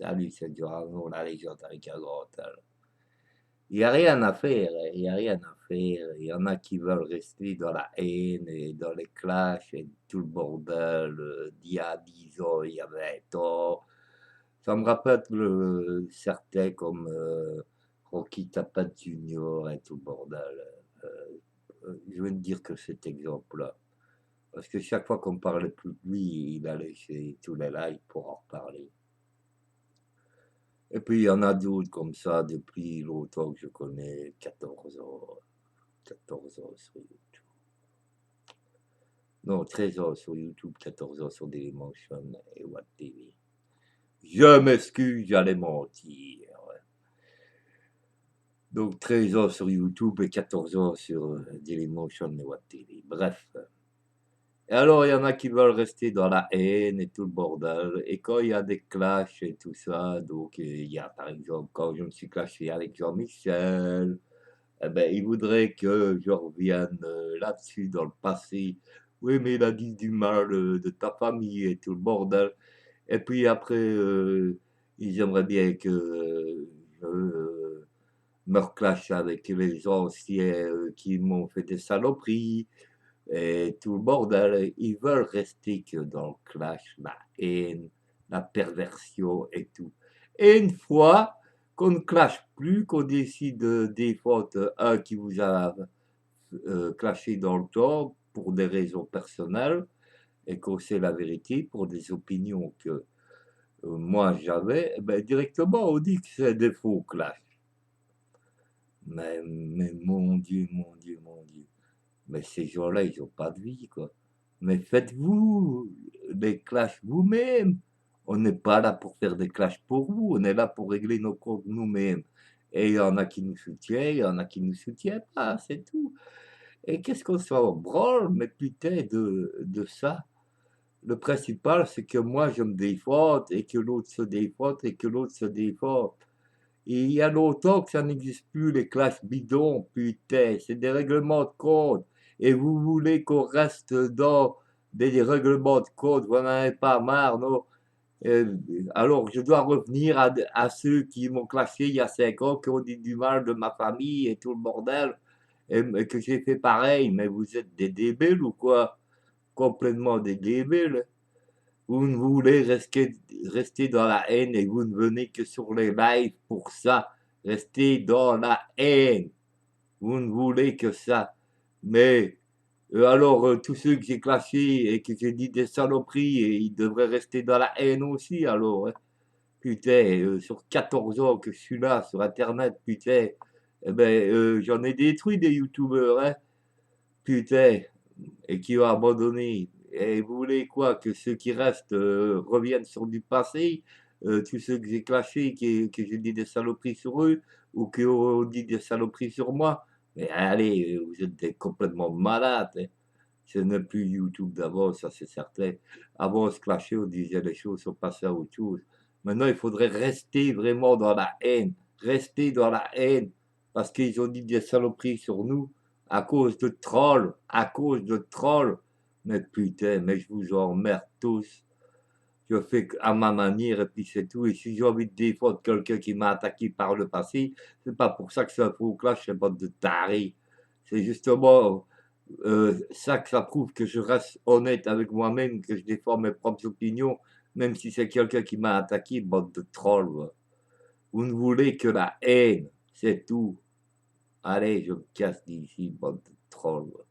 Salut, c'est Geronimo, la légende avec un grand L. Il y a rien à faire, il y a rien à faire. Il y en a qui veulent rester dans la haine et dans les clashs et tout le bordel, d'il y a 10 ans, il y a 20 ans. Ça me rappelle certains comme, Rocky Tapat Junior et tout le bordel. Je veux te dire que cet exemple-là, parce que chaque fois qu'on parlait plus de lui, il allait chez tous les lives pour en reparler. Et puis il y en a d'autres comme ça depuis longtemps que je connais, 14 ans sur YouTube. Non, 13 ans sur YouTube, 14 ans sur Dailymotion et Watt TV. Je m'excuse, j'allais mentir. Ouais. Donc 13 ans sur YouTube et 14 ans sur Dailymotion et Watt TV. Bref. Et alors, il y en a qui veulent rester dans la haine et tout le bordel. Et quand il y a des clashs et tout ça, donc il y a par exemple, quand je me suis clashé avec Jean-Michel, eh ben, il voudrait que je revienne là-dessus dans le passé. Oui, mais il a dit du mal de ta famille et tout le bordel. Et puis après, ils aimeraient bien que je me reclash avec les anciens qui m'ont fait des saloperies et tout le bordel. Ils veulent rester que dans le clash, la haine, la perversion et tout. Et une fois qu'on ne clash plus, qu'on décide de défendre un qui vous a clashé dans le temps pour des raisons personnelles et qu'on sait la vérité pour des opinions que moi j'avais, eh ben, directement on dit que c'est des faux clashs. Mais mon Dieu, mon Dieu, mon Dieu. Mais ces gens-là, ils n'ont pas de vie, quoi. Mais faites-vous des clashs vous-même. On n'est pas là pour faire des clashs pour vous, on est là pour régler nos comptes nous-mêmes. Et il y en a qui nous soutiennent, il y en a qui ne nous soutiennent pas, c'est tout. Et qu'est-ce qu'on s'en branle, mais putain, de ça. Le principal, c'est que moi, je me défende et que l'autre se défende et que l'autre se défende. Et il y a longtemps que ça n'existe plus, les classes bidons, putain, c'est des règlements de compte. Et vous voulez qu'on reste dans des règlements de compte, vous n'en avez pas marre, non? Alors, je dois revenir à ceux qui m'ont classé il y a 5 ans, qui ont dit du mal de ma famille et tout le bordel, et que j'ai fait pareil. Mais vous êtes des débiles ou quoi? Complètement des débiles. Vous ne voulez rester dans la haine et vous ne venez que sur les lives pour ça. Restez dans la haine. Vous ne voulez que ça. Mais alors, tous ceux que j'ai clashés et que j'ai dit des saloperies, et ils devraient rester dans la haine aussi, alors. Hein. Putain, sur 14 ans que je suis là, sur Internet, putain, eh ben, j'en ai détruit des youtubeurs, hein. Putain, et qui ont abandonné. Et vous voulez quoi? Que ceux qui restent reviennent sur du passé? Tous ceux que j'ai clashés, que j'ai dit des saloperies sur eux, ou qui ont dit des saloperies sur moi? Mais allez, vous êtes complètement malades. Hein. Ce n'est plus YouTube d'avant, ça c'est certain. Avant, on se clashait, on disait les choses, on passait à autre chose. Maintenant, il faudrait rester vraiment dans la haine. Rester dans la haine. Parce qu'ils ont dit des saloperies sur nous à cause de trolls, à cause de trolls. Mais putain, mais je vous emmerde tous. Je fais à ma manière et puis c'est tout. Et si j'ai envie de défendre quelqu'un qui m'a attaqué par le passé, c'est pas pour ça que c'est un faux clash, c'est pas de taré. C'est justement ça que ça prouve que je reste honnête avec moi-même, que je défends mes propres opinions, même si c'est quelqu'un qui m'a attaqué, bande de trolls. Va. Vous ne voulez que la haine, c'est tout. Allez, je me casse d'ici, bande de trolls. Va.